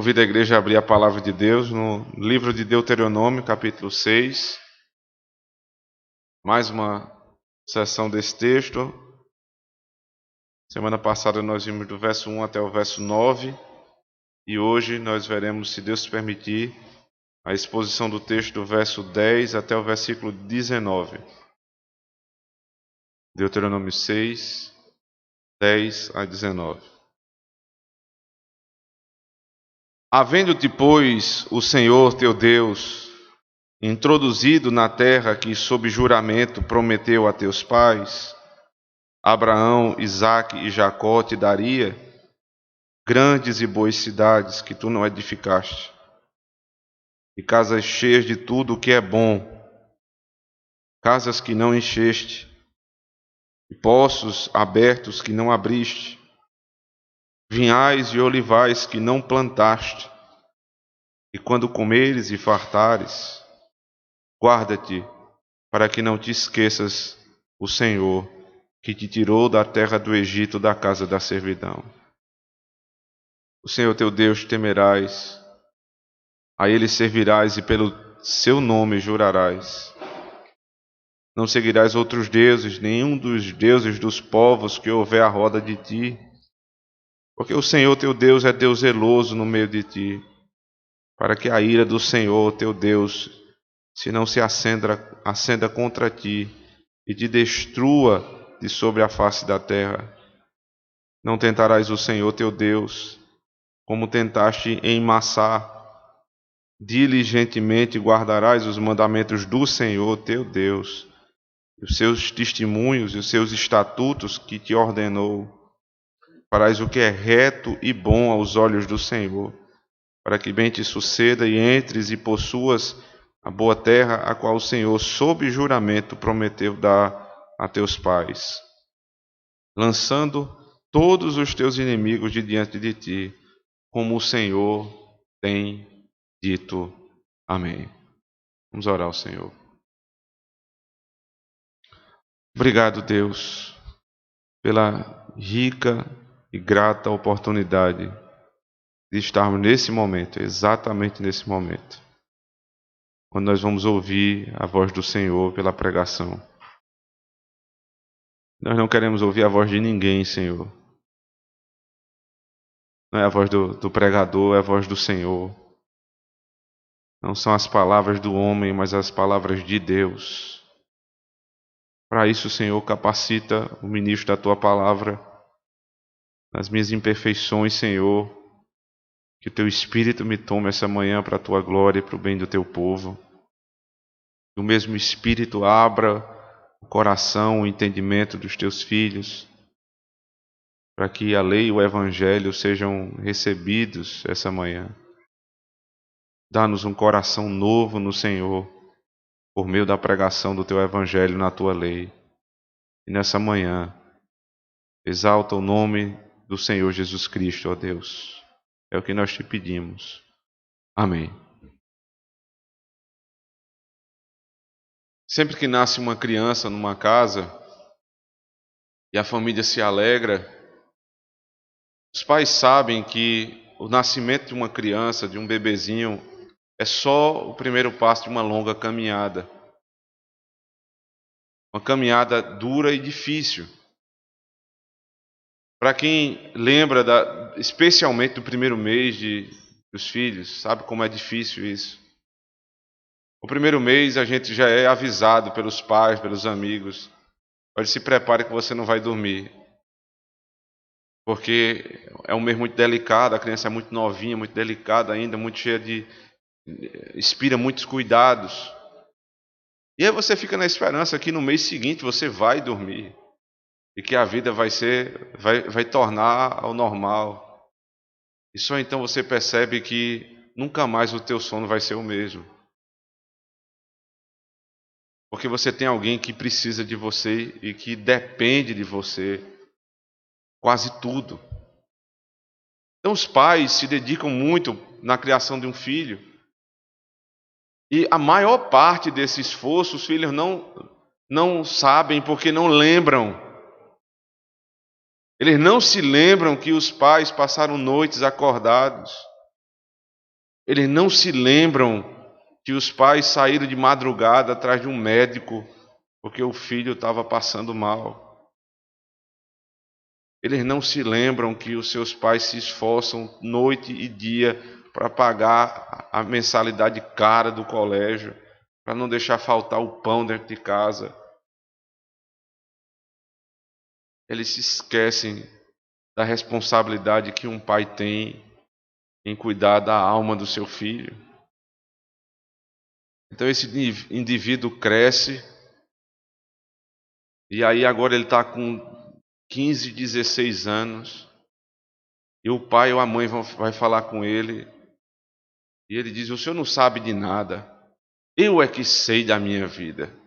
Convido a igreja a abrir a palavra de Deus no livro de Deuteronômio, capítulo 6. Mais uma sessão desse texto. Semana passada nós vimos do verso 1 até o verso 9. E hoje nós veremos, se Deus permitir, a exposição do texto do verso 10 até o versículo 19. Deuteronômio 6, 10 a 19. Havendo-te, pois, o Senhor teu Deus introduzido na terra que sob juramento prometeu a teus pais, Abraão, Isaque e Jacó te daria, grandes e boas cidades que tu não edificaste, e casas cheias de tudo o que é bom, casas que não encheste, e poços abertos que não abriste, vinhais e olivais que não plantaste, e quando comeres e fartares, guarda-te, para que não te esqueças o Senhor, que te tirou da terra do Egito, da casa da servidão. O Senhor teu Deus temerás, a Ele servirás e pelo seu nome jurarás. Não seguirás outros deuses, nenhum dos deuses dos povos que houver à roda de ti, porque o Senhor teu Deus é Deus zeloso no meio de ti, para que a ira do Senhor teu Deus se não se acenda contra ti e te destrua de sobre a face da terra. Não tentarás o Senhor teu Deus, como tentaste em Massá. Diligentemente guardarás os mandamentos do Senhor teu Deus, os seus testemunhos e os seus estatutos que te ordenou. Farás o que é reto e bom aos olhos do Senhor, para que bem te suceda e entres e possuas a boa terra, a qual o Senhor, sob juramento, prometeu dar a teus pais, lançando todos os teus inimigos de diante de ti, como o Senhor tem dito. Amém. Vamos orar ao Senhor. Obrigado, Deus, pela rica e grata oportunidade de estarmos nesse momento, exatamente nesse momento, quando nós vamos ouvir a voz do Senhor pela pregação. Nós não queremos ouvir a voz de ninguém, Senhor. Não é a voz do pregador, é a voz do Senhor. Não são as palavras do homem, mas as palavras de Deus. Para isso, Senhor, capacita o ministro da Tua palavra, nas minhas imperfeições, Senhor, que o Teu Espírito me tome essa manhã para a Tua glória e para o bem do Teu povo. Que o mesmo Espírito abra o coração, o entendimento dos Teus filhos, para que a lei e o Evangelho sejam recebidos essa manhã. Dá-nos um coração novo no Senhor, por meio da pregação do Teu Evangelho na Tua lei. E nessa manhã, exalta o nome do Senhor Jesus Cristo, ó Deus. É o que nós te pedimos. Amém. Sempre que nasce uma criança numa casa e a família se alegra, os pais sabem que o nascimento de uma criança, de um bebezinho, é só o primeiro passo de uma longa caminhada. Uma caminhada dura e difícil. Para quem lembra especialmente do primeiro mês dos filhos, sabe como é difícil isso. O primeiro mês a gente já é avisado pelos pais, pelos amigos. Olha, se prepare que você não vai dormir. Porque é um mês muito delicado, a criança é muito novinha, muito delicada ainda, muito cheia inspira muitos cuidados. E aí você fica na esperança que no mês seguinte você vai dormir. E que a vida vai tornar ao normal. E só então você percebe que nunca mais o teu sono vai ser o mesmo. Porque você tem alguém que precisa de você e que depende de você quase tudo. Então os pais se dedicam muito na criação de um filho. E a maior parte desse esforço os filhos não sabem porque não lembram. Eles não se lembram que os pais passaram noites acordados, Eles não se lembram que os pais saíram de madrugada atrás de um médico porque o filho estava passando mal. Eles não se lembram que os seus pais se esforçam noite e dia para pagar a mensalidade cara do colégio, para não deixar faltar o pão dentro de casa. Eles se esquecem da responsabilidade que um pai tem em cuidar da alma do seu filho. Então esse indivíduo cresce, e aí agora ele está com 15, 16 anos, e o pai ou a mãe vai falar com ele, e ele diz: o senhor não sabe de nada, eu é que sei da minha vida.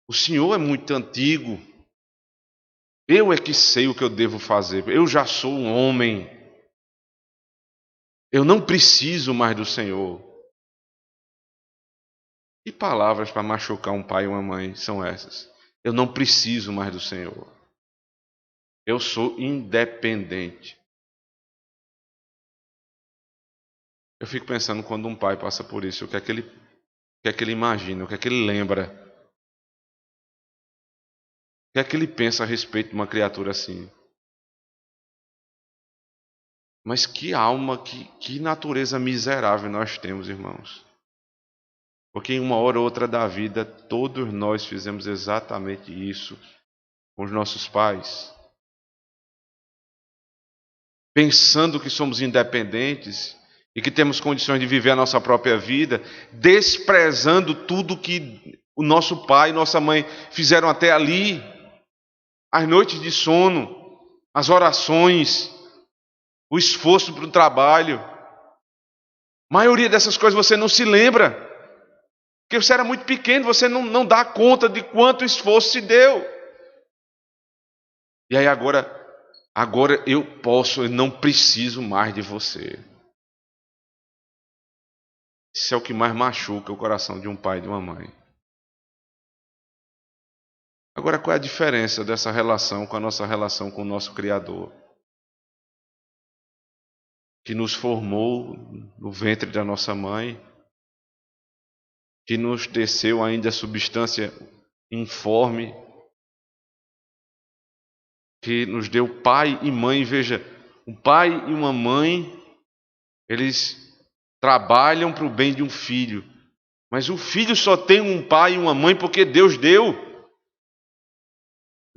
O senhor é muito antigo, eu é que sei o que eu devo fazer, eu já sou um homem, eu não preciso mais do senhor. Que palavras para machucar um pai e uma mãe são essas? Eu não preciso mais do Senhor. Eu sou independente. Eu fico pensando quando um pai passa por isso, o que é que ele imagina, o que é que ele lembra, o que é que ele pensa a respeito de uma criatura assim. Mas que alma, que natureza miserável nós temos, irmãos. Porque em uma hora ou outra da vida, todos nós fizemos exatamente isso com os nossos pais. Pensando que somos independentes e que temos condições de viver a nossa própria vida, desprezando tudo que o nosso pai e nossa mãe fizeram até ali, as noites de sono, as orações, o esforço para o trabalho. A maioria dessas coisas você não se lembra, porque você era muito pequeno, você não dá conta de quanto esforço se deu. E aí agora eu não preciso mais de você. Isso é o que mais machuca o coração de um pai e de uma mãe. Agora, qual é a diferença dessa relação com a nossa relação com o nosso Criador? Que nos formou no ventre da nossa mãe, que nos teceu ainda a substância informe, que nos deu pai e mãe. Veja, um pai e uma mãe, eles trabalham para o bem de um filho, mas o filho só tem um pai e uma mãe porque Deus deu.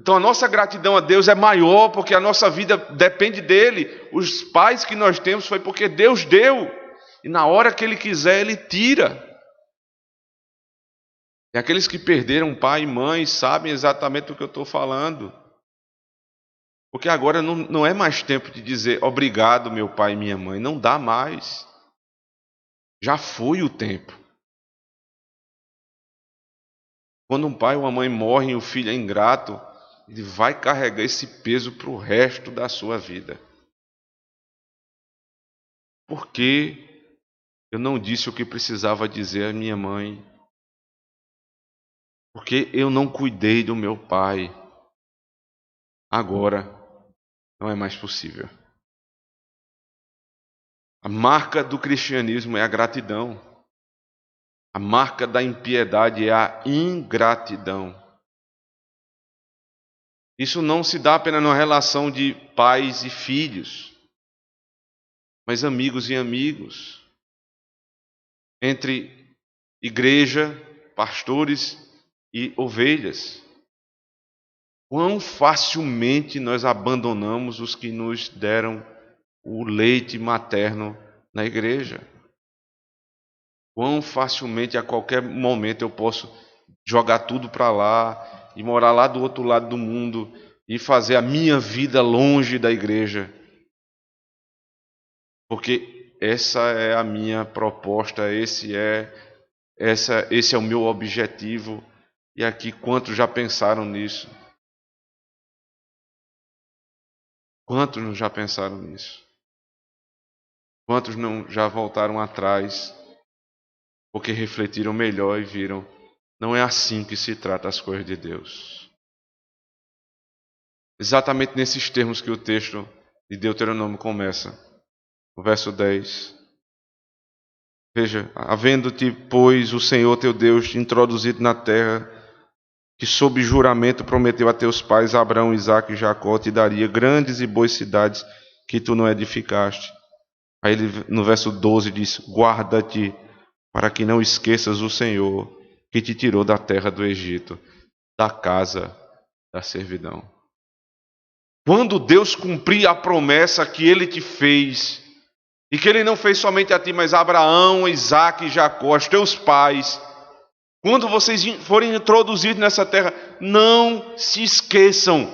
Então a nossa gratidão a Deus é maior porque a nossa vida depende dele. Os pais que nós temos foi porque Deus deu. E na hora que ele quiser, ele tira. E aqueles que perderam pai e mãe sabem exatamente do que eu estou falando. Porque agora não é mais tempo de dizer obrigado, meu pai e minha mãe. Não dá mais. Já foi o tempo. Quando um pai ou uma mãe morre e o filho é ingrato, ele vai carregar esse peso para o resto da sua vida. Por que eu não disse o que precisava dizer à minha mãe? Porque eu não cuidei do meu pai. Agora não é mais possível. A marca do cristianismo é a gratidão. A marca da impiedade é a ingratidão. Isso não se dá apenas numa relação de pais e filhos, mas amigos e amigos, entre igreja, pastores e ovelhas. Quão facilmente nós abandonamos os que nos deram o leite materno na igreja. Quão facilmente, a qualquer momento, eu posso jogar tudo para lá e morar lá do outro lado do mundo e fazer a minha vida longe da igreja. Porque essa é a minha proposta, esse é o meu objetivo. E aqui, quantos já pensaram nisso? Quantos não já pensaram nisso? Quantos não já voltaram atrás porque refletiram melhor e viram, não é assim que se trata as coisas de Deus. Exatamente nesses termos que o texto de Deuteronômio começa. O verso 10. Veja, havendo-te, pois, o Senhor teu Deus te introduzido na terra, que sob juramento prometeu a teus pais, Abraão, Isaque e Jacó, te daria grandes e boas cidades que tu não edificaste. Aí ele, no verso 12, diz: guarda-te para que não esqueças o Senhor, que te tirou da terra do Egito, da casa da servidão. Quando Deus cumprir a promessa que Ele te fez, e que Ele não fez somente a ti, mas a Abraão, Isaque e Jacó, os teus pais, quando vocês forem introduzidos nessa terra, não se esqueçam.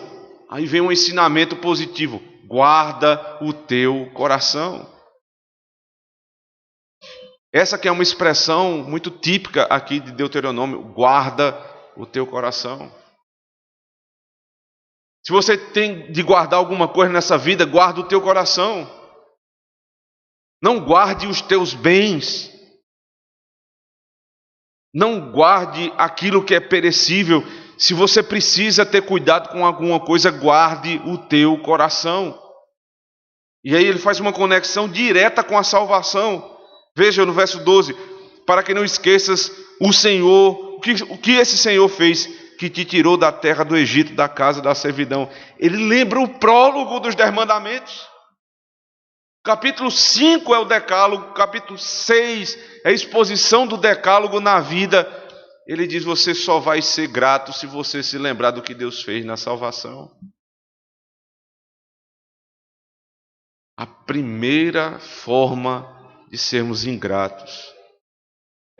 Aí vem um ensinamento positivo: guarda o teu coração. Essa que é uma expressão muito típica aqui de Deuteronômio: guarda o teu coração. Se você tem de guardar alguma coisa nessa vida, guarda o teu coração. Não guarde os teus bens. Não guarde aquilo que é perecível. Se você precisa ter cuidado com alguma coisa, guarde o teu coração. E aí ele faz uma conexão direta com a salvação. Veja no verso 12: para que não esqueças o Senhor, o que esse Senhor fez, que te tirou da terra do Egito, da casa da servidão. Ele lembra o prólogo dos 10 mandamentos. Capítulo 5 é o decálogo, capítulo 6 é a exposição do decálogo na vida. Ele diz: você só vai ser grato se você se lembrar do que Deus fez na salvação. A primeira forma de sermos ingratos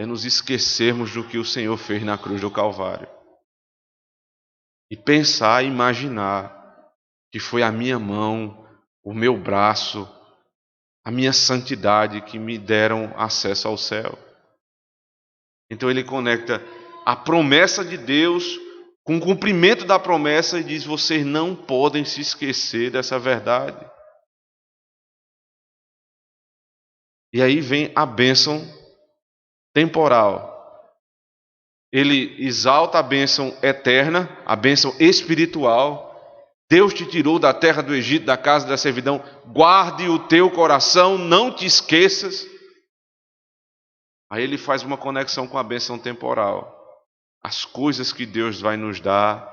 é nos esquecermos do que o Senhor fez na cruz do Calvário. E pensar e imaginar que foi a minha mão, o meu braço, a minha santidade que me deram acesso ao céu. Então ele conecta a promessa de Deus com o cumprimento da promessa e diz: vocês não podem se esquecer dessa verdade. E aí vem a bênção temporal. Ele exalta a bênção eterna, a bênção espiritual. Deus te tirou da terra do Egito, da casa da servidão. Guarde o teu coração, não te esqueças. Aí ele faz uma conexão com a bênção temporal. As coisas que Deus vai nos dar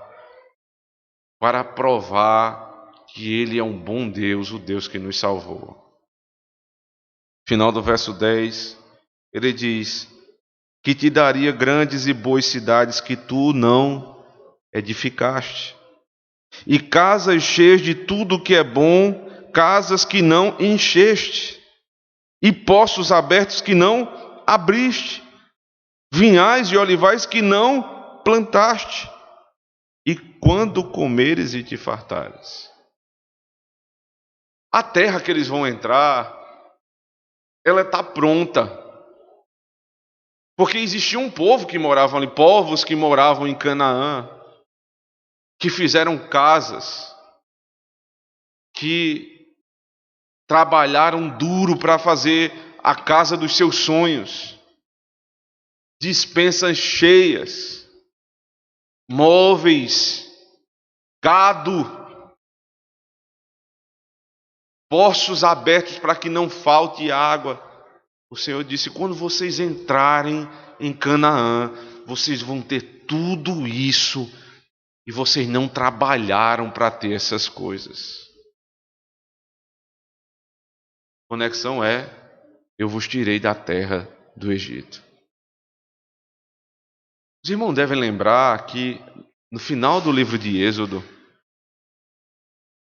para provar que Ele é um bom Deus, o Deus que nos salvou. Final do verso 10, ele diz: que te daria grandes e boas cidades que tu não edificaste, e casas cheias de tudo que é bom, casas que não encheste, e poços abertos que não abriste, vinhais e olivais que não plantaste, e quando comeres e te fartares. A terra que eles vão entrar, ela está pronta. Porque existia um povo que morava ali, povos que moravam em Canaã, que fizeram casas, que trabalharam duro para fazer a casa dos seus sonhos, despensas cheias, móveis, gado, poços abertos para que não falte água. O Senhor disse: quando vocês entrarem em Canaã, vocês vão ter tudo isso e vocês não trabalharam para ter essas coisas. A conexão é: eu vos tirei da terra do Egito. Os irmãos devem lembrar que no final do livro de Êxodo,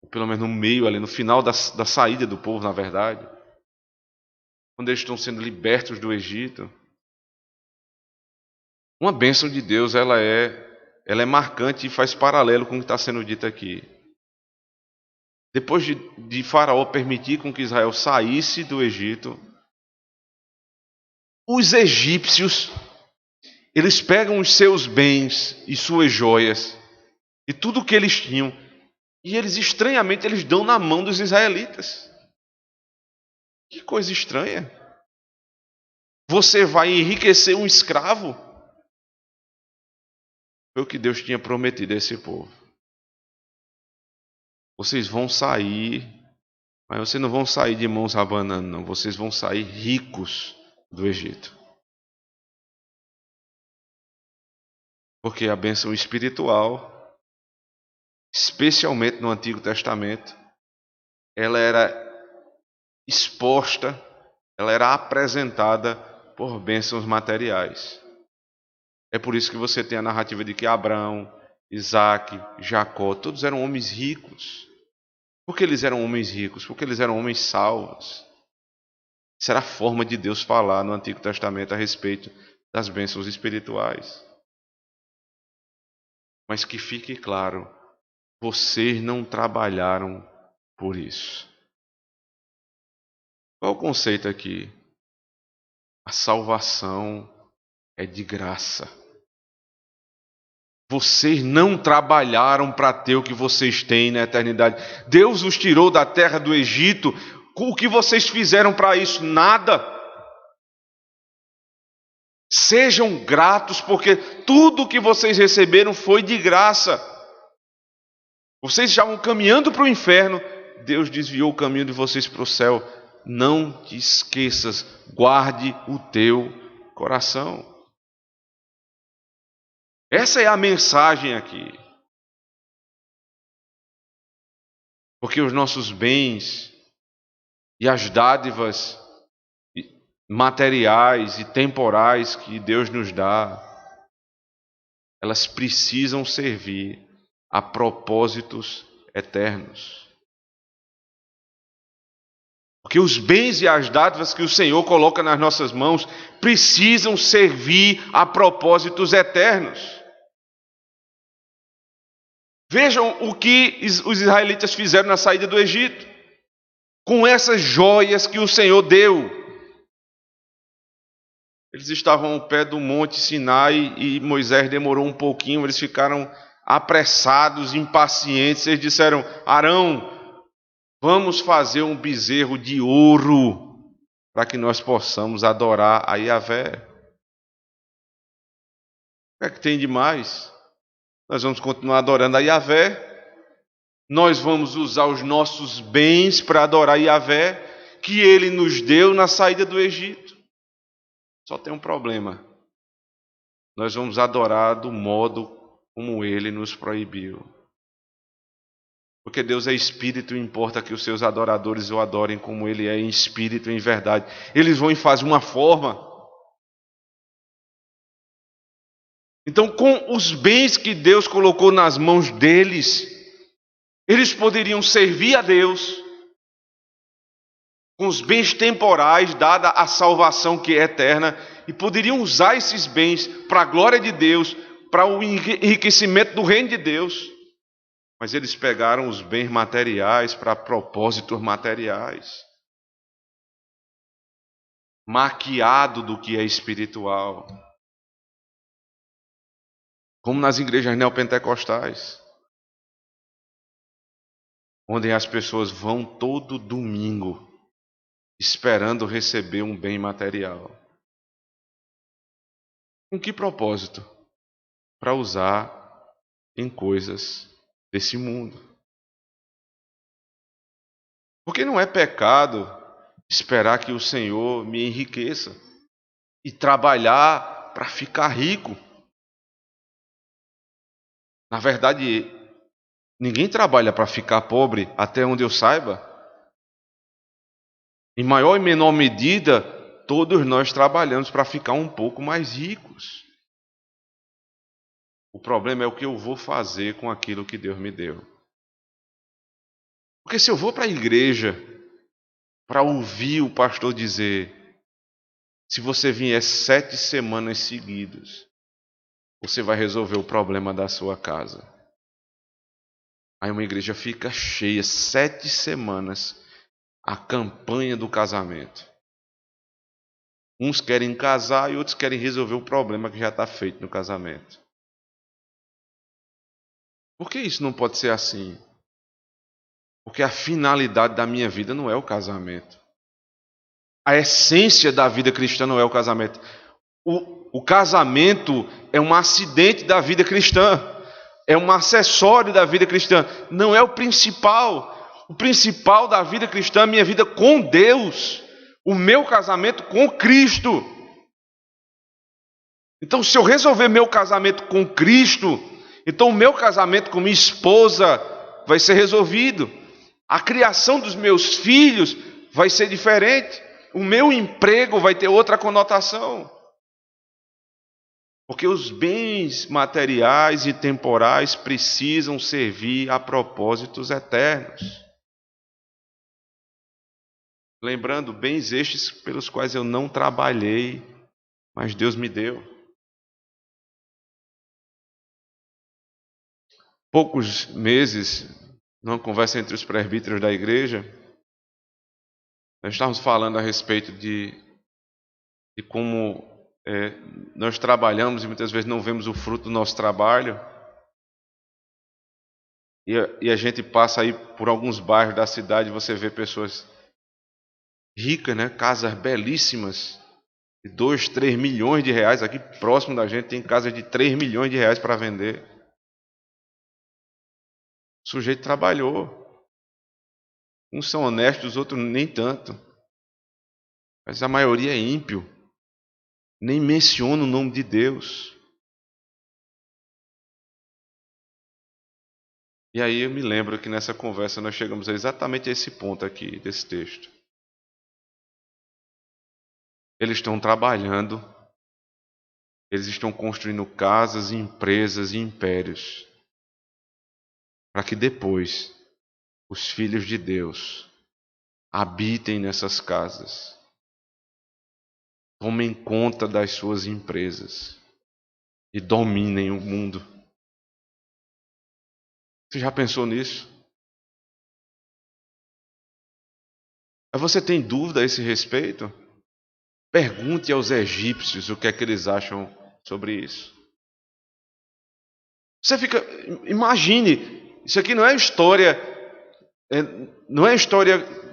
ou pelo menos no meio ali, no final da saída do povo, na verdade, quando eles estão sendo libertos do Egito, uma bênção de Deus, ela é marcante e faz paralelo com o que está sendo dito aqui. Depois de Faraó permitir com que Israel saísse do Egito, os egípcios, eles pegam os seus bens e suas joias e tudo o que eles tinham, e eles estranhamente eles dão na mão dos israelitas. Que coisa estranha. Você vai enriquecer um escravo? Foi o que Deus tinha prometido a esse povo. Vocês vão sair, Mas vocês não vão sair de mãos abanando, não. Vocês vão sair ricos do Egito. Porque a bênção espiritual, especialmente no Antigo Testamento, ela era exposta, ela era apresentada por bênçãos materiais. É por isso que você tem a narrativa de que Abraão, Isaac, Jacó, todos eram homens ricos. Por que eles eram homens ricos? Porque eles eram homens salvos. Isso era a forma de Deus falar no Antigo Testamento a respeito das bênçãos espirituais. Mas que fique claro, vocês não trabalharam por isso. Qual o conceito aqui? A salvação é de graça. Vocês não trabalharam para ter o que vocês têm na eternidade. Deus os tirou da terra do Egito. O que vocês fizeram para isso? Nada. Sejam gratos, porque tudo que vocês receberam foi de graça. Vocês estavam caminhando para o inferno. Deus desviou o caminho de vocês para o céu. Não te esqueças, guarde o teu coração. Essa é a mensagem aqui. Porque os nossos bens e as dádivas materiais e temporais que Deus nos dá, elas precisam servir a propósitos eternos. Porque os bens e as dádivas que o Senhor coloca nas nossas mãos precisam servir a propósitos eternos. Vejam o que os israelitas fizeram na saída do Egito, com essas joias que o Senhor deu. Eles estavam ao pé do monte Sinai e Moisés demorou um pouquinho, eles ficaram apressados, impacientes. Eles disseram: Arão, vamos fazer um bezerro de ouro para que nós possamos adorar a Yahvé. O que é que tem de mais? Nós vamos continuar adorando a Yahvé. Nós vamos usar os nossos bens para adorar a Yahvé, que Ele nos deu na saída do Egito. Só tem um problema. Nós vamos adorar do modo como Ele nos proibiu. Porque Deus é espírito e importa que os seus adoradores o adorem como Ele é, em espírito e em verdade. Eles vão fazer uma forma. Então, com os bens que Deus colocou nas mãos deles, eles poderiam servir a Deus com os bens temporais, dada a salvação que é eterna, e poderiam usar esses bens para a glória de Deus, para o enriquecimento do reino de Deus. Mas eles pegaram os bens materiais para propósitos materiais, maquiado do que é espiritual. Como nas igrejas neopentecostais, onde as pessoas vão todo domingo esperando receber um bem material. Com que propósito? Para usar em coisas desse mundo. Porque não é pecado esperar que o Senhor me enriqueça e trabalhar para ficar rico. Na verdade, ninguém trabalha para ficar pobre, até onde eu saiba. Em maior e menor medida, todos nós trabalhamos para ficar um pouco mais ricos. O problema é o que eu vou fazer com aquilo que Deus me deu. Porque se eu vou para a igreja para ouvir o pastor dizer: se você vier 7 semanas seguidas, você vai resolver o problema da sua casa. Aí uma igreja fica cheia, 7 semanas, a campanha do casamento. Uns querem casar e outros querem resolver o problema que já está feito no casamento. Por que isso não pode ser assim? Porque a finalidade da minha vida não é o casamento. A essência da vida cristã não é o casamento. O casamento é um acidente da vida cristã. É um acessório da vida cristã. Não é o principal. O principal da vida cristã é a minha vida com Deus, o meu casamento com Cristo. Então, se eu resolver meu casamento com Cristo, então o meu casamento com minha esposa vai ser resolvido. A criação dos meus filhos vai ser diferente. O meu emprego vai ter outra conotação. Porque os bens materiais e temporais precisam servir a propósitos eternos. Lembrando, bens estes pelos quais eu não trabalhei, mas Deus me deu. Poucos meses, numa conversa entre os presbíteros da igreja, nós estávamos falando a respeito de como nós trabalhamos e muitas vezes não vemos o fruto do nosso trabalho. E a gente passa aí por alguns bairros da cidade e você vê pessoas ricas, né? Casas belíssimas, de 2, 3 milhões de reais. Aqui próximo da gente tem casas de 3 milhões de reais para vender. O sujeito trabalhou. Uns são honestos, outros nem tanto. Mas a maioria é ímpio. Nem menciona o nome de Deus. E aí eu me lembro que nessa conversa nós chegamos exatamente a esse ponto aqui, desse texto. Eles estão trabalhando, eles estão construindo casas, empresas e impérios, para que depois os filhos de Deus habitem nessas casas, tomem conta das suas empresas e dominem o mundo. Você já pensou nisso? Mas você tem dúvida a esse respeito? Pergunte aos egípcios o que é que eles acham sobre isso. Você fica, imagine, isso aqui não é história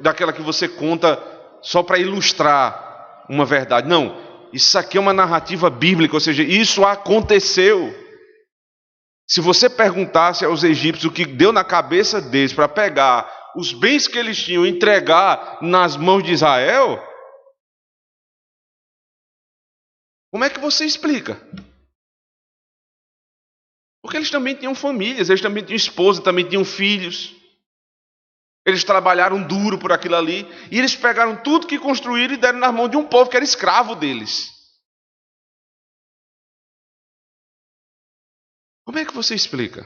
daquela que você conta só para ilustrar uma verdade. Não, isso aqui é uma narrativa bíblica, ou seja, isso aconteceu. Se você perguntasse aos egípcios o que deu na cabeça deles para pegar os bens que eles tinham e entregar nas mãos de Israel, como é que você explica? Porque eles também tinham famílias, eles também tinham esposa, também tinham filhos. Eles trabalharam duro por aquilo ali e eles pegaram tudo que construíram e deram nas mãos de um povo que era escravo deles. Como é que você explica?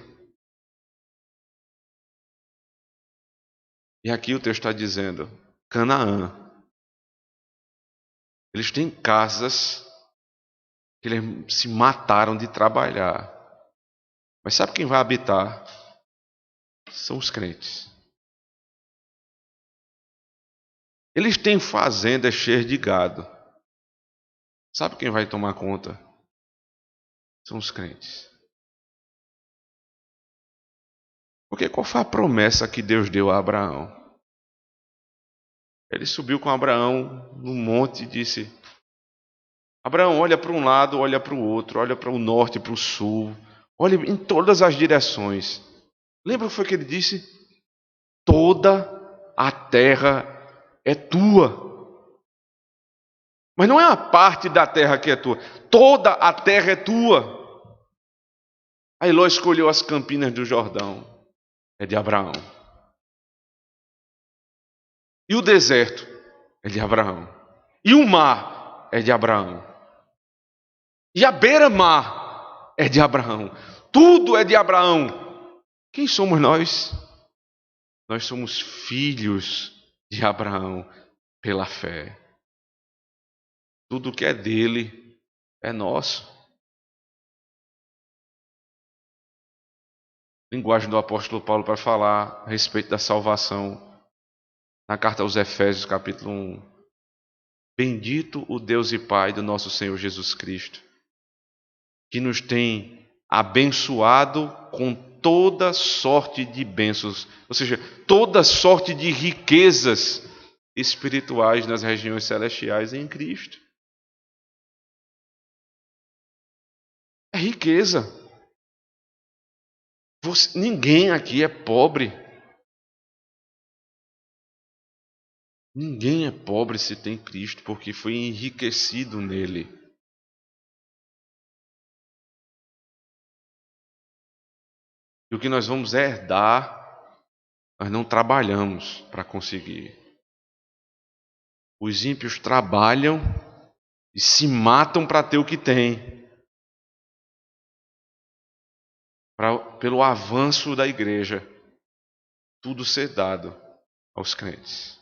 E aqui o texto está dizendo, Canaã. Eles têm casas que eles se mataram de trabalhar. Mas sabe quem vai habitar? São os crentes. Eles têm fazendas cheias de gado. Sabe quem vai tomar conta? São os crentes. Porque qual foi a promessa que Deus deu a Abraão? Ele subiu com Abraão no monte e disse: Abraão, olha para um lado, olha para o outro, olha para o norte, para o sul, olha em todas as direções. Lembra o que foi que ele disse? Toda a terra é tua. Mas não é uma parte da terra que é tua, toda a terra é tua. Aí Ló escolheu as campinas do Jordão, é de Abraão. E o deserto é de Abraão. E o mar é de Abraão. E a beira-mar é de Abraão. Tudo é de Abraão. Quem somos nós? Nós somos filhos de Abraão pela fé. Tudo que é dele é nosso. Linguagem do apóstolo Paulo para falar a respeito da salvação. Na carta aos Efésios, capítulo 1. Bendito o Deus e Pai do nosso Senhor Jesus Cristo, que nos tem abençoado com toda sorte de bênçãos, ou seja, toda sorte de riquezas espirituais nas regiões celestiais em Cristo. É riqueza. Ninguém aqui é pobre. Ninguém é pobre se tem Cristo, porque foi enriquecido nele. E o que nós vamos herdar, nós não trabalhamos para conseguir. Os ímpios trabalham e se matam para ter o que tem, pelo avanço da igreja, tudo ser dado aos crentes.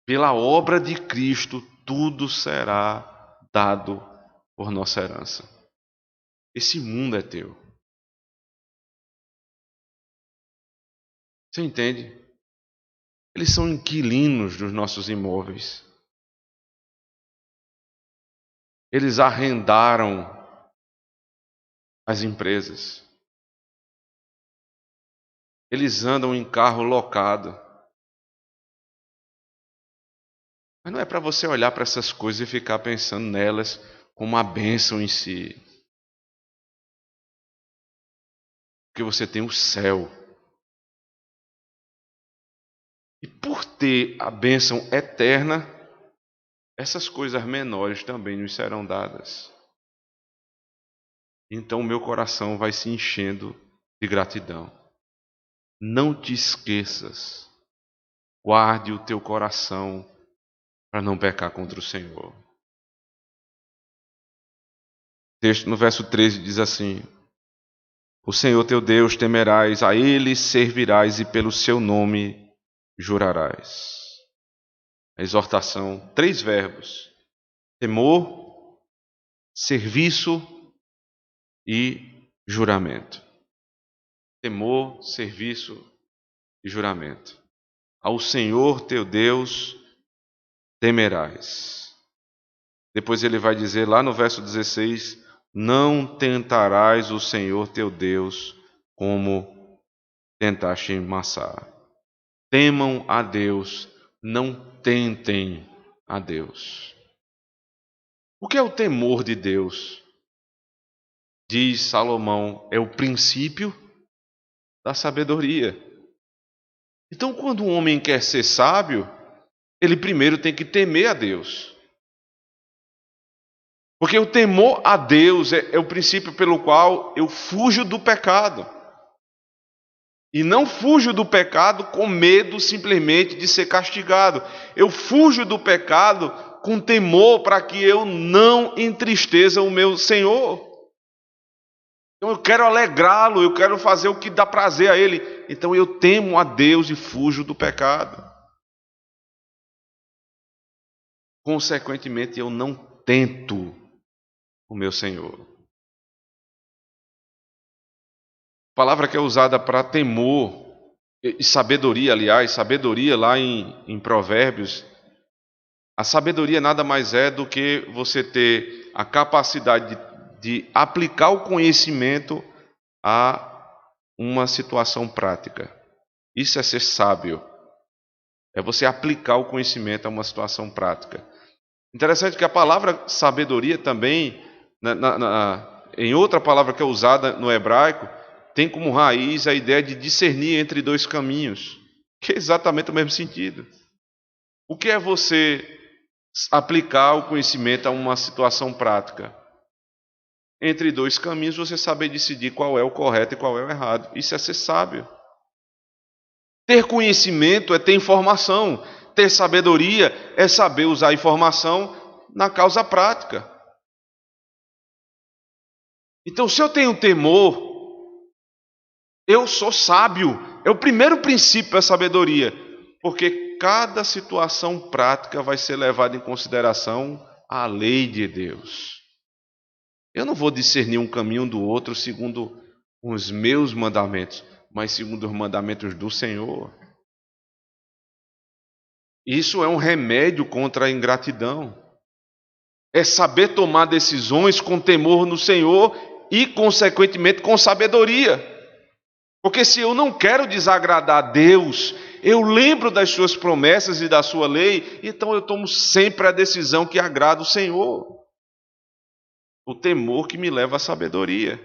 Pela obra de Cristo, tudo será dado por nossa herança. Esse mundo é teu. Você entende? Eles são inquilinos dos nossos imóveis. Eles arrendaram as empresas. Eles andam em carro locado. Mas não é para você olhar para essas coisas e ficar pensando nelas como uma bênção em si. Porque você tem o céu. E por ter a bênção eterna, essas coisas menores também nos serão dadas. Então o meu coração vai se enchendo de gratidão. Não te esqueças. Guarde o teu coração para não pecar contra o Senhor. O texto no verso 13 diz assim: o Senhor teu Deus temerás, a Ele servirás e pelo seu nome jurarás. A exortação, 3 verbos: temor, serviço e juramento. Temor, serviço e juramento. Ao Senhor teu Deus temerás. Depois ele vai dizer lá no verso 16: não tentarás o Senhor teu Deus como tentaste em Massá. Temam a Deus, não tentem a Deus. O que é o temor de Deus? Diz Salomão, é o princípio da sabedoria. Então, quando um homem quer ser sábio, ele primeiro tem que temer a Deus. Porque o temor a Deus é o princípio pelo qual eu fujo do pecado. E não fujo do pecado com medo simplesmente de ser castigado. Eu fujo do pecado com temor para que eu não entristeça o meu Senhor. Então eu quero alegrá-lo, eu quero fazer o que dá prazer a Ele. Então eu temo a Deus e fujo do pecado. Consequentemente, eu não tento o meu Senhor. A palavra que é usada para temor e sabedoria, aliás, sabedoria lá em Provérbios, a sabedoria nada mais é do que você ter a capacidade de aplicar o conhecimento a uma situação prática. Isso é ser sábio. É você aplicar o conhecimento a uma situação prática. Interessante que a palavra sabedoria também, em outra palavra que é usada no hebraico, tem como raiz a ideia de discernir entre 2 caminhos, que é exatamente o mesmo sentido. O que é você aplicar o conhecimento a uma situação prática? Entre 2 caminhos, você saber decidir qual é o correto e qual é o errado. Isso é ser sábio. Ter conhecimento é ter informação. Ter sabedoria é saber usar a informação na causa prática. Então, se eu tenho temor, eu sou sábio. É o primeiro princípio da sabedoria. Porque cada situação prática vai ser levada em consideração a lei de Deus. Eu não vou discernir um caminho do outro segundo os meus mandamentos, mas segundo os mandamentos do Senhor. Isso é um remédio contra a ingratidão. É saber tomar decisões com temor no Senhor e, consequentemente, com sabedoria. Porque se eu não quero desagradar a Deus, eu lembro das suas promessas e da sua lei, então eu tomo sempre a decisão que agrada o Senhor. O temor que me leva à sabedoria.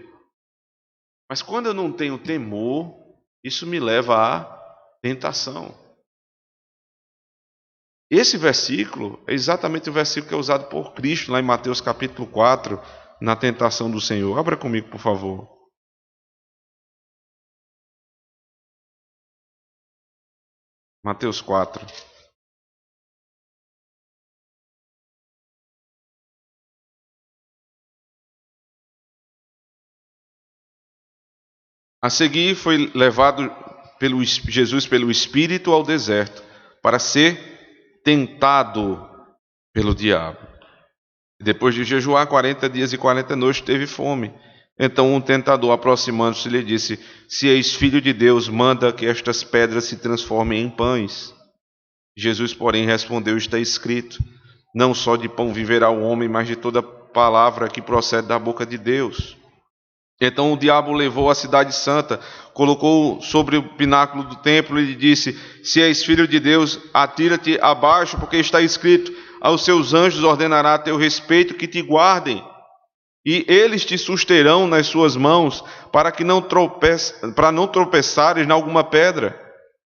Mas quando eu não tenho temor, isso me leva à tentação. Esse versículo é exatamente o versículo que é usado por Cristo lá em Mateus capítulo 4, na tentação do Senhor. Abra comigo, por favor. Mateus 4. A seguir foi levado Jesus pelo Espírito ao deserto para ser tentado pelo diabo. Depois de jejuar 40 dias e 40 noites, teve fome. Então um tentador, aproximando-se, lhe disse: Se és filho de Deus, manda que estas pedras se transformem em pães. Jesus, porém, respondeu: Está escrito: Não só de pão viverá o homem, mas de toda palavra que procede da boca de Deus. Então o diabo levou a cidade santa, colocou sobre o pináculo do templo e lhe disse: Se és filho de Deus, atira-te abaixo, porque está escrito: Aos seus anjos ordenará a teu respeito que te guardem, e eles te susterão nas suas mãos, para não tropeçares em alguma pedra.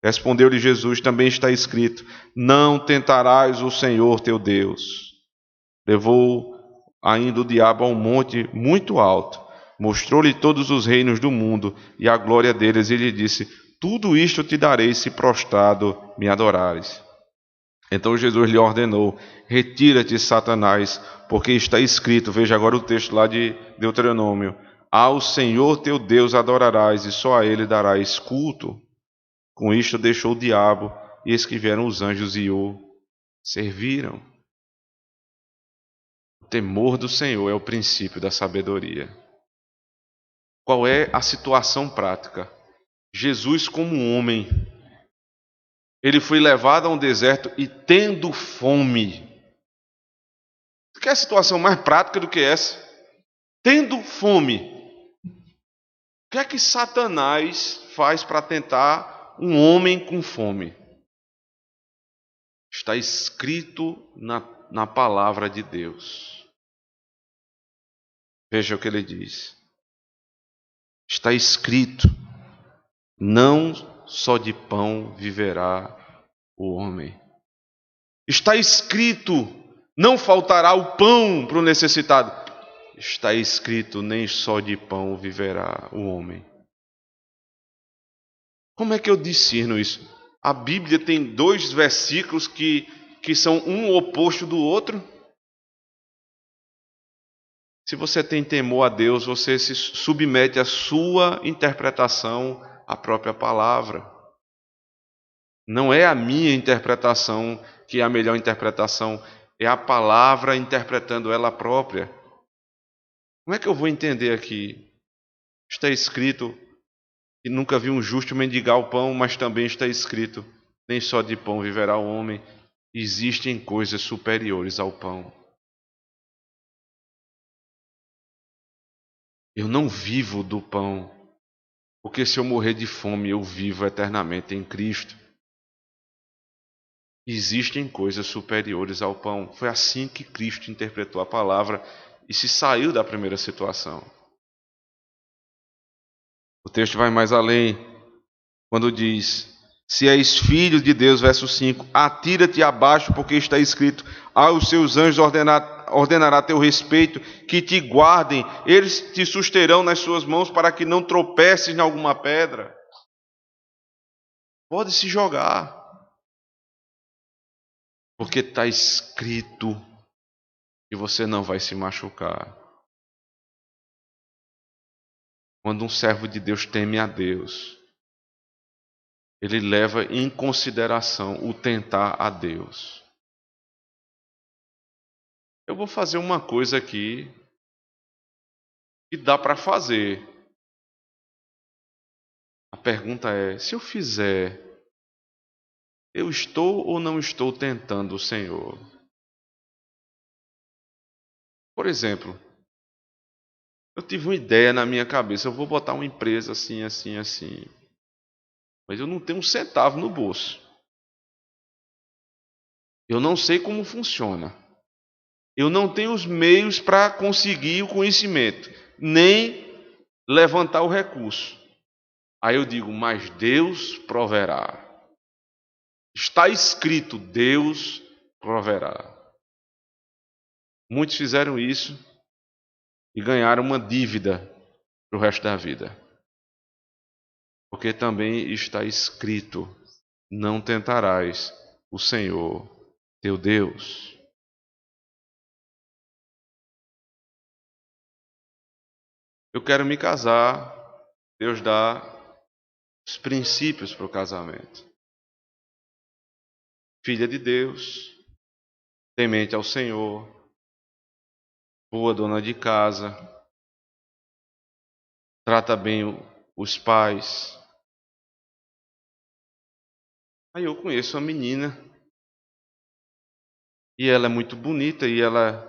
Respondeu-lhe Jesus: Também está escrito: Não tentarás o Senhor teu Deus. Levou ainda o diabo a um monte muito alto, mostrou-lhe todos os reinos do mundo e a glória deles, e lhe disse: Tudo isto te darei se prostrado me adorares. Então Jesus lhe ordenou: Retira-te, Satanás, porque está escrito, veja agora o texto lá de Deuteronômio: Ao Senhor teu Deus adorarás e só a ele darás culto. Com isto deixou o diabo, e eis que vieram os anjos e o serviram. O temor do Senhor é o princípio da sabedoria. Qual é a situação prática? Jesus, como homem, ele foi levado a um deserto e tendo fome. Quer situação mais prática do que essa? Tendo fome. O que é que Satanás faz para tentar um homem com fome? Está escrito na palavra de Deus. Veja o que ele diz. Está escrito: não só de pão viverá o homem. Está escrito: não faltará o pão para o necessitado. Está escrito: nem só de pão viverá o homem. Como é que eu discerno isso? A Bíblia tem 2 versículos que são um oposto do outro. Se você tem temor a Deus, você se submete à sua interpretação à própria palavra. Não é a minha interpretação que é a melhor interpretação, é a palavra interpretando ela própria. Como é que eu vou entender aqui? Está escrito que nunca vi um justo mendigar o pão, mas também está escrito: nem só de pão viverá o homem. Existem coisas superiores ao pão. Eu não vivo do pão, porque se eu morrer de fome, eu vivo eternamente em Cristo. Existem coisas superiores ao pão. Foi assim que Cristo interpretou a palavra e se saiu da primeira situação. O texto vai mais além, quando diz: Se és filho de Deus, verso 5, atira-te abaixo, porque está escrito: Aos seus anjos ordenará teu respeito, que te guardem, eles te susterão nas suas mãos, para que não tropeces em alguma pedra. Pode se jogar, porque está escrito que você não vai se machucar. Quando um servo de Deus teme a Deus, ele leva em consideração o tentar a Deus. Eu vou fazer uma coisa aqui que dá para fazer. A pergunta é: se eu fizer, eu estou ou não estou tentando o Senhor? Por exemplo, eu tive uma ideia na minha cabeça: eu vou botar uma empresa assim, assim, assim. Mas eu não tenho um centavo no bolso. Eu não sei como funciona. Eu não tenho os meios para conseguir o conhecimento, nem levantar o recurso. Aí eu digo: mas Deus proverá. Está escrito: Deus proverá. Muitos fizeram isso e ganharam uma dívida para o resto da vida. Porque também está escrito: não tentarás o Senhor teu Deus. Eu quero me casar, Deus dá os princípios para o casamento. Filha de Deus, temente ao Senhor, boa dona de casa, trata bem os pais. Aí eu conheço uma menina, e ela é muito bonita, e ela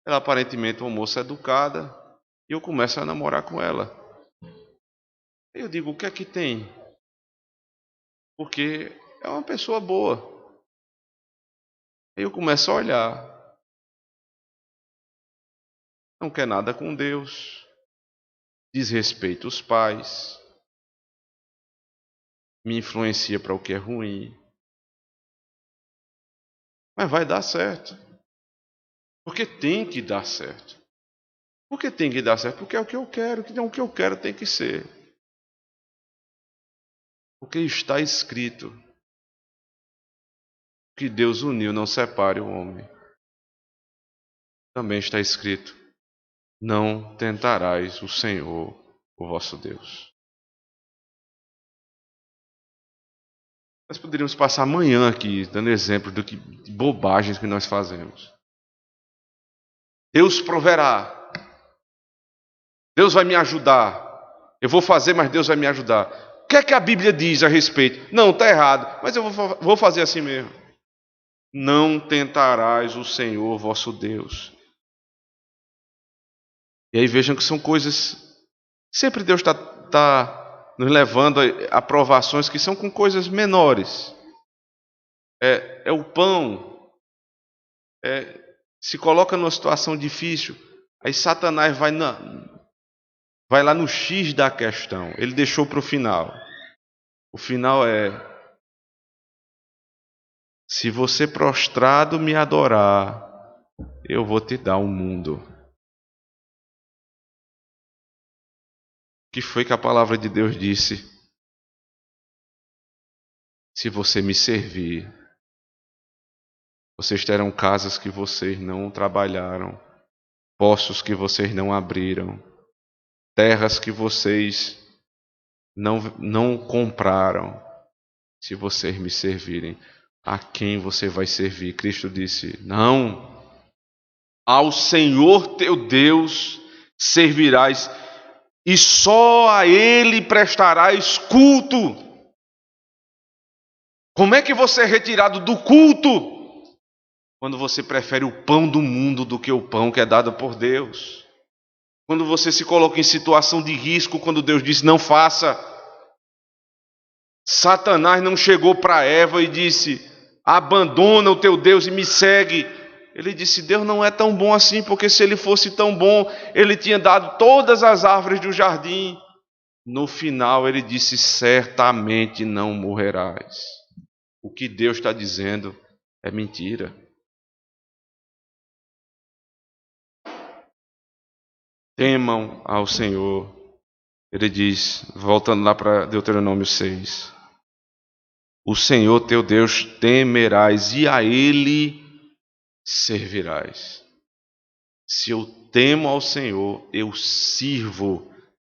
aparentemente é uma moça educada, e eu começo a namorar com ela. Aí eu digo, o que é que tem? Porque é uma pessoa boa. Aí eu começo a olhar. Não quer nada com Deus, desrespeita os pais, me influencia para o que é ruim. Mas vai dar certo. Porque tem que dar certo. Por que tem que dar certo? Porque é o que eu quero, que é o que eu quero tem que ser. Porque está escrito que Deus uniu, não separe o homem. Também está escrito: não tentarás o Senhor, o vosso Deus. Nós poderíamos passar amanhã aqui dando exemplo de bobagens que nós fazemos. Deus proverá. Deus vai me ajudar. Eu vou fazer, mas Deus vai me ajudar. O que é que a Bíblia diz a respeito? Não, está errado, mas eu vou fazer assim mesmo. Não tentarás o Senhor vosso Deus. E aí vejam que são coisas... Sempre Deus está nos levando a provações que são com coisas menores. É o pão. Se coloca numa situação difícil, aí Satanás vai lá no X da questão. Ele deixou para o final. O final é: se você prostrado me adorar, eu vou te dar um mundo. O que foi que a palavra de Deus disse? Se você me servir, vocês terão casas que vocês não trabalharam, poços que vocês não abriram, terras que vocês não compraram. Se vocês me servirem, a quem você vai servir? Cristo disse: não, ao Senhor teu Deus servirás, e só a Ele prestarás culto. Como é que você é retirado do culto? Quando você prefere o pão do mundo do que o pão que é dado por Deus. Quando você se coloca em situação de risco, quando Deus diz não faça. Satanás não chegou para Eva e disse: abandona o teu Deus e me segue. Ele disse: Deus não é tão bom assim, porque se ele fosse tão bom, ele tinha dado todas as árvores do jardim. No final ele disse: certamente não morrerás. O que Deus está dizendo é mentira. Temam ao Senhor. Ele diz, voltando lá para Deuteronômio 6, o Senhor teu Deus temerás e a Ele servirás. Se eu temo ao Senhor, eu sirvo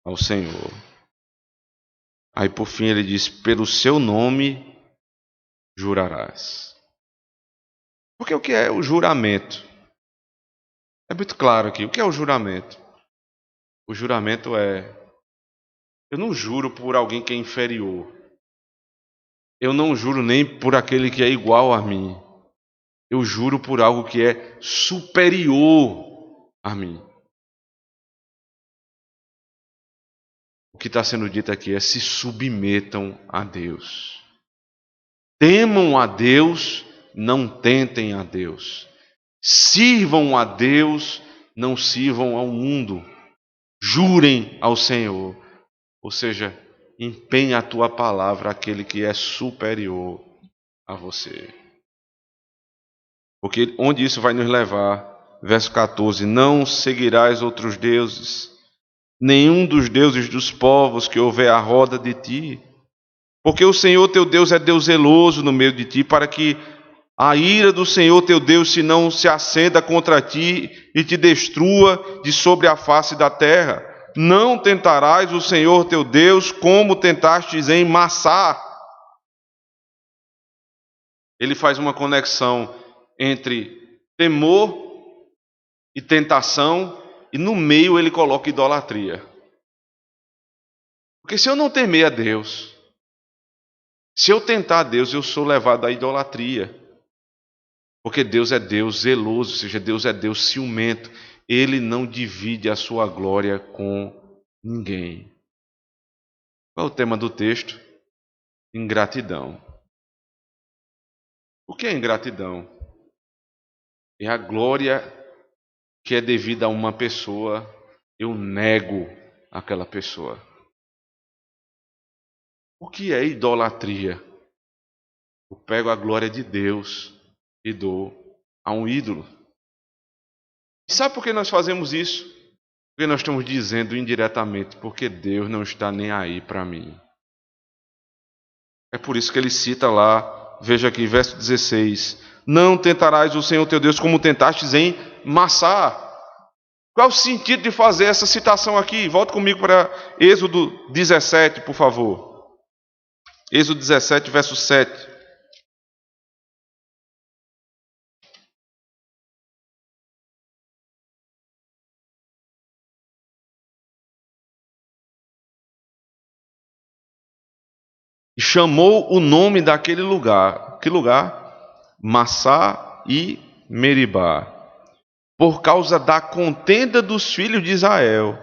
ao Senhor. Aí por fim ele diz: pelo seu nome jurarás. Porque o que é o juramento? É muito claro aqui. O que é o juramento? O juramento é: eu não juro por alguém que é inferior. Eu não juro nem por aquele que é igual a mim. Eu juro por algo que é superior a mim. O que está sendo dito aqui é: se submetam a Deus. Temam a Deus, não tentem a Deus. Sirvam a Deus, não sirvam ao mundo. Jurem ao Senhor. Ou seja, empenhe a tua palavra àquele que é superior a você. Porque onde isso vai nos levar? Verso 14: Não seguirás outros deuses, nenhum dos deuses dos povos que houver à roda de ti. Porque o Senhor teu Deus é Deus zeloso no meio de ti, para que a ira do Senhor teu Deus se não se acenda contra ti e te destrua de sobre a face da terra. Não tentarás o Senhor teu Deus como tentastes em Massá. Ele faz uma conexão entre temor e tentação, e no meio ele coloca idolatria. Porque se eu não temer a Deus, se eu tentar a Deus, eu sou levado à idolatria. Porque Deus é Deus zeloso, ou seja, Deus é Deus ciumento. Ele não divide a sua glória com ninguém. Qual é o tema do texto? Ingratidão. O que é ingratidão? É a glória que é devida a uma pessoa, eu nego aquela pessoa. O que é idolatria? Eu pego a glória de Deus e dou a um ídolo. E sabe por que nós fazemos isso? Porque nós estamos dizendo indiretamente, porque Deus não está nem aí para mim. É por isso que ele cita lá, veja aqui, verso 16: Não tentarás o Senhor teu Deus como tentastes em Massá. Qual é o sentido de fazer essa citação aqui? Volta comigo para Êxodo 17, por favor. Êxodo 17, verso 7. E chamou o nome daquele lugar. Que lugar? Massá e Meribá. Por causa da contenda dos filhos de Israel.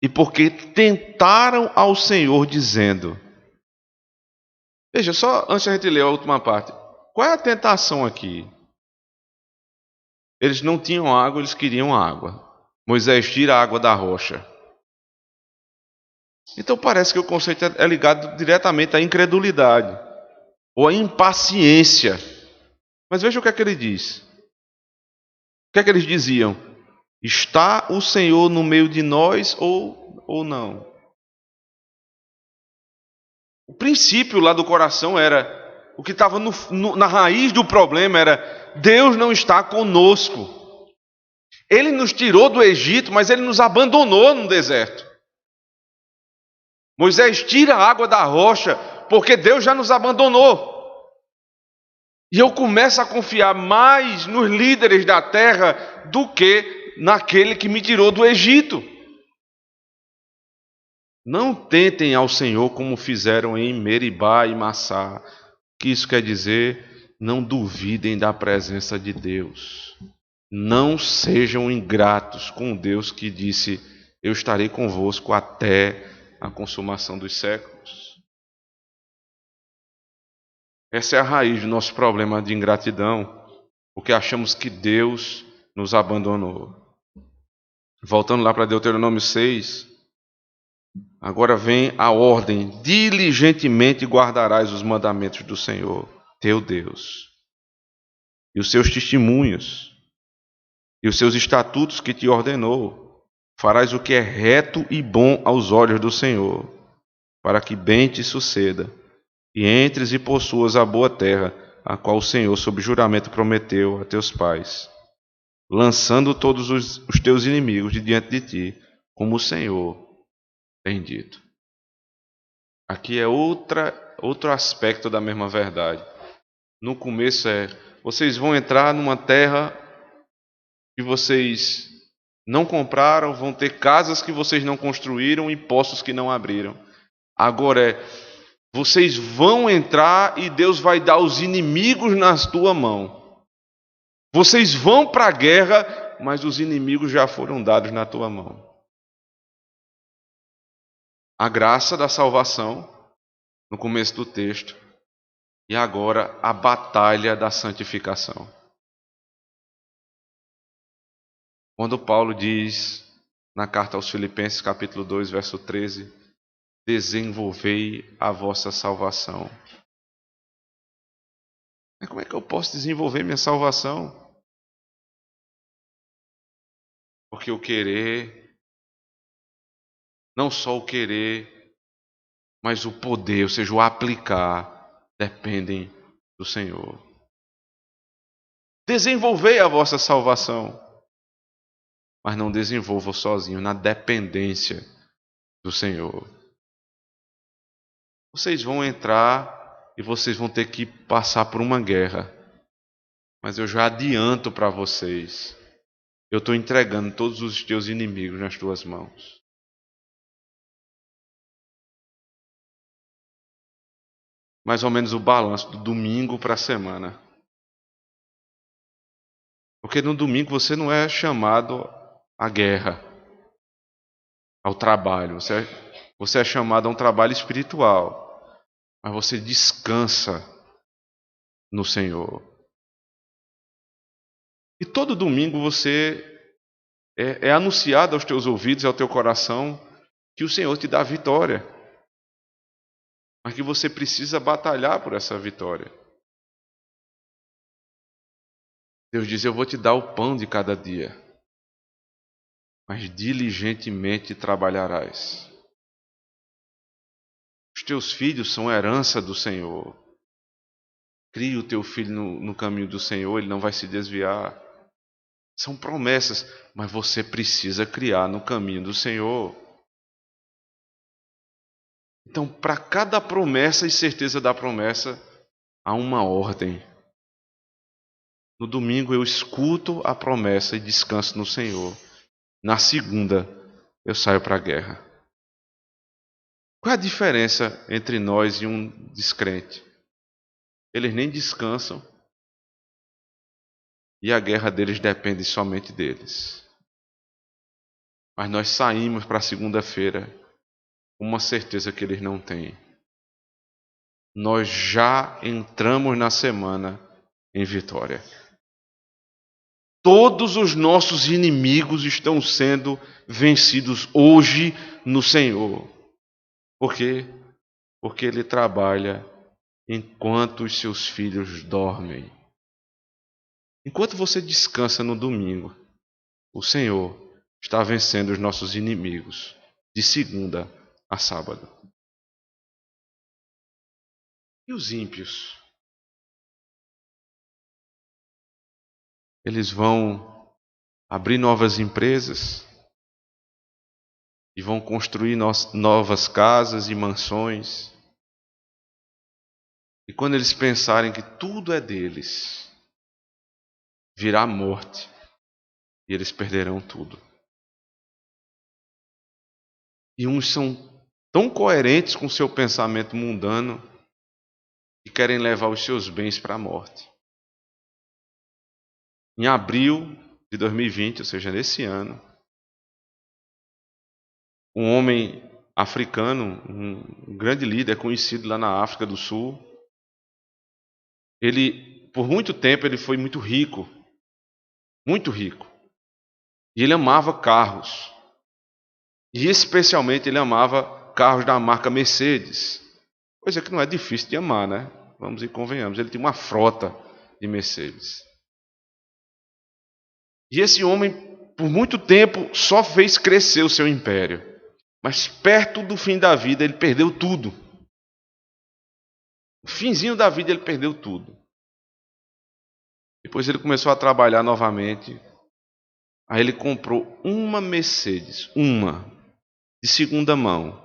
E porque tentaram ao Senhor, dizendo... Veja, só antes de a gente ler a última parte. Qual é a tentação aqui? Eles não tinham água, eles queriam água. Moisés tira a água da rocha. Então parece que o conceito é ligado diretamente à incredulidade. Ou à impaciência. Mas veja o que é que ele diz. O que é que eles diziam? Está o Senhor no meio de nós ou não? O princípio lá do coração era, o que estava na raiz do problema era, Deus não está conosco. Ele nos tirou do Egito, mas Ele nos abandonou no deserto. Moisés tira a água da rocha, porque Deus já nos abandonou. E eu começo a confiar mais nos líderes da terra do que naquele que me tirou do Egito. Não tentem ao Senhor como fizeram em Meribá e Massá. O que isso quer dizer? Não duvidem da presença de Deus. Não sejam ingratos com Deus que disse, eu estarei convosco até a consumação dos séculos. Essa é a raiz do nosso problema de ingratidão, porque achamos que Deus nos abandonou. Voltando lá para Deuteronômio 6, agora vem a ordem: diligentemente guardarás os mandamentos do Senhor, teu Deus, e os seus testemunhos, e os seus estatutos que te ordenou. Farás o que é reto e bom aos olhos do Senhor, para que bem te suceda, e entres e possuas a boa terra, a qual o Senhor, sob juramento, prometeu a teus pais, lançando todos os teus inimigos de diante de ti, como o Senhor tem dito. Aqui é outro aspecto da mesma verdade. No começo vocês vão entrar numa terra que vocês não compraram, vão ter casas que vocês não construíram e poços que não abriram. Agora vocês vão entrar e Deus vai dar os inimigos na tua mão. Vocês vão para a guerra, mas os inimigos já foram dados na tua mão. A graça da salvação, no começo do texto, e agora a batalha da santificação. Quando Paulo diz na carta aos Filipenses, capítulo 2, verso 13, desenvolvei a vossa salvação. Mas como é que eu posso desenvolver minha salvação? porque o querer, não só o querer, mas o poder, ou seja, o aplicar, dependem do Senhor. Desenvolvei a vossa salvação, mas não desenvolvam sozinho, na dependência do Senhor. Vocês vão entrar e vocês vão ter que passar por uma guerra. Mas eu já adianto para vocês, eu estou entregando todos os teus inimigos nas tuas mãos. Mais ou menos o balanço do domingo para a semana. Porque no domingo você não é chamado à guerra, ao trabalho. Você é chamado a um trabalho espiritual. Mas você descansa no Senhor. E todo domingo você é anunciado aos teus ouvidos e ao teu coração que o Senhor te dá a vitória. Mas que você precisa batalhar por essa vitória. Deus diz: eu vou te dar o pão de cada dia, mas diligentemente trabalharás. Os teus filhos são herança do Senhor. Crie o teu filho no caminho do Senhor, ele não vai se desviar. São promessas, mas você precisa criar no caminho do Senhor. Então, para cada promessa e certeza da promessa, há uma ordem. No domingo eu escuto a promessa e descanso no Senhor. Na segunda, eu saio para a guerra. Qual é a diferença entre nós e um descrente? Eles nem descansam e a guerra deles depende somente deles. Mas nós saímos para a segunda-feira com uma certeza que eles não têm. Nós já entramos na semana em vitória. Todos os nossos inimigos estão sendo vencidos hoje no Senhor. Por quê? Porque Ele trabalha enquanto os seus filhos dormem. Enquanto você descansa no domingo, o Senhor está vencendo os nossos inimigos de segunda a sábado. E os ímpios? Eles vão abrir novas empresas e vão construir novas casas e mansões. E quando eles pensarem que tudo é deles, virá a morte e eles perderão tudo. E uns são tão coerentes com o seu pensamento mundano que querem levar os seus bens para a morte. Em abril de 2020, ou seja, nesse ano, um homem africano, um grande líder conhecido lá na África do Sul, por muito tempo, ele foi muito rico. Muito rico. E ele amava carros. E especialmente ele amava carros da marca Mercedes. Coisa que não é difícil de amar, né? Vamos e convenhamos. Ele tinha uma frota de Mercedes. E esse homem, por muito tempo, só fez crescer o seu império. Mas perto do fim da vida, ele perdeu tudo. No finzinho da vida, ele perdeu tudo. Depois ele começou a trabalhar novamente. Aí ele comprou uma Mercedes, de segunda mão.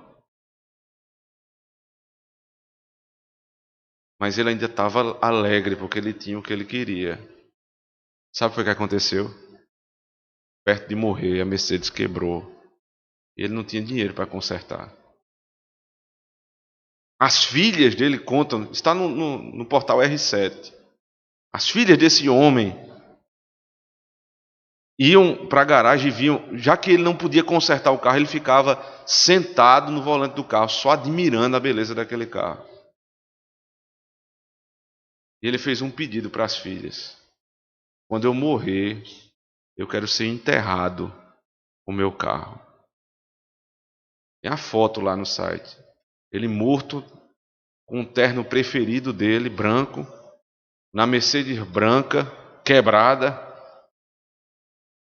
Mas ele ainda estava alegre porque ele tinha o que ele queria. Sabe o que aconteceu? Perto de morrer, a Mercedes quebrou. E ele não tinha dinheiro para consertar. As filhas dele contam, está no portal R7. As filhas desse homem iam para a garagem e viam, já que ele não podia consertar o carro, ele ficava sentado no volante do carro, só admirando a beleza daquele carro. E ele fez um pedido para as filhas: quando eu morrer, eu quero ser enterrado com o meu carro. Tem a foto lá no site. Ele morto, com o terno preferido dele, branco, na Mercedes branca, quebrada,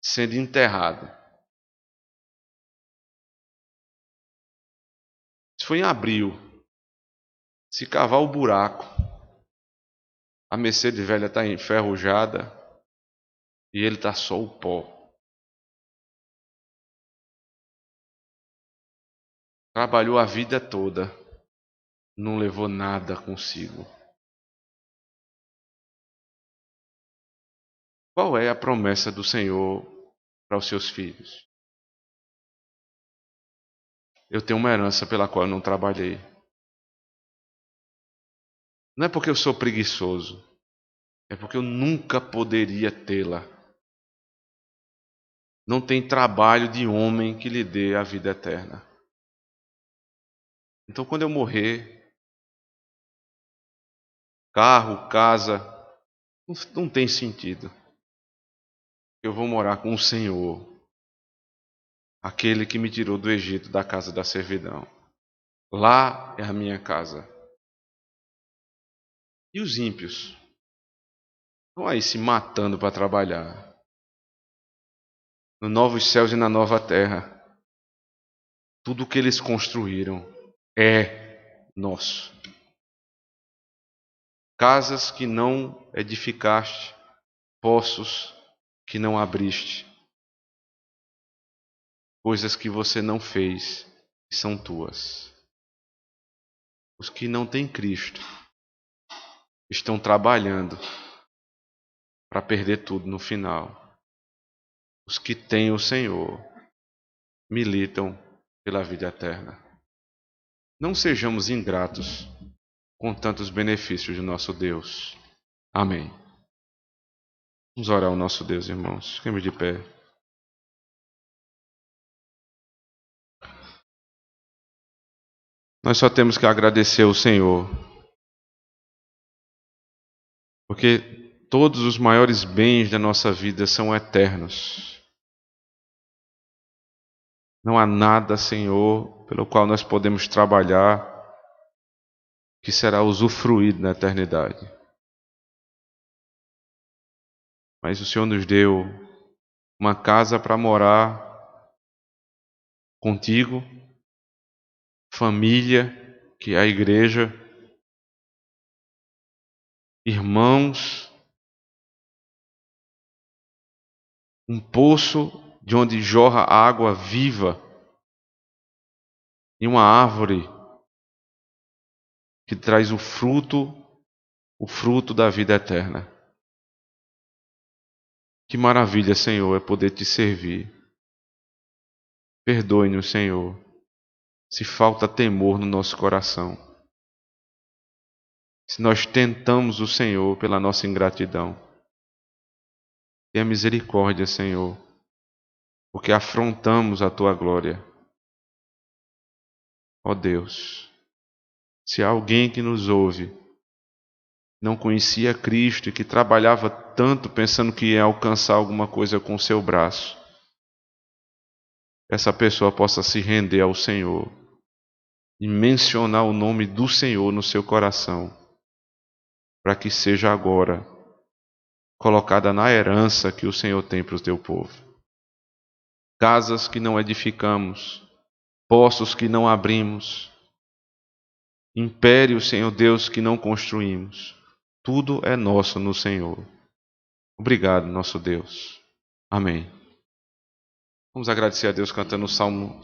sendo enterrado. foi em abril. Se cavar o buraco, a Mercedes velha está enferrujada e ele está só o pó. Trabalhou a vida toda, não levou nada consigo. Qual é a promessa do Senhor para os seus filhos? Eu tenho uma herança pela qual eu não trabalhei. Não é porque eu sou preguiçoso, é porque eu nunca poderia tê-la. Não tem trabalho de homem que lhe dê a vida eterna. Então, quando eu morrer, carro, casa, não tem sentido. Eu vou morar com o Senhor, aquele que me tirou do Egito, da casa da servidão. Lá é a minha casa. E os ímpios? Estão aí se matando para trabalhar. Nos novos céus e na nova terra. Tudo o que eles construíram é nosso. Casas que não edificaste, poços que não abriste, coisas que você não fez e são tuas. Os que não têm Cristo estão trabalhando para perder tudo no final. Os que têm o Senhor militam pela vida eterna. Não sejamos ingratos com tantos benefícios de nosso Deus. Amém. Vamos orar ao nosso Deus, irmãos. Fiquemos de pé. Nós só temos que agradecer ao Senhor, porque todos os maiores bens da nossa vida são eternos. Não há nada, Senhor, pelo qual nós podemos trabalhar que será usufruído na eternidade. Mas o Senhor nos deu uma casa para morar contigo, família, que é a igreja, irmãos, um poço de onde jorra água viva e uma árvore que traz o fruto da vida eterna. Que maravilha, Senhor, é poder te servir. Perdoe-nos, Senhor, se falta temor no nosso coração. Se nós tentamos o Senhor pela nossa ingratidão. Tenha misericórdia, Senhor, porque afrontamos a tua glória. Ó Deus, se há alguém que nos ouve, não conhecia Cristo e que trabalhava tanto pensando que ia alcançar alguma coisa com o seu braço, essa pessoa possa se render ao Senhor e mencionar o nome do Senhor no seu coração, para que seja agora colocada na herança que o Senhor tem para o teu povo. Casas que não edificamos, poços que não abrimos, impérios, Senhor Deus, que não construímos. Tudo é nosso no Senhor. Obrigado, nosso Deus. Amém. Vamos agradecer a Deus cantando o Salmo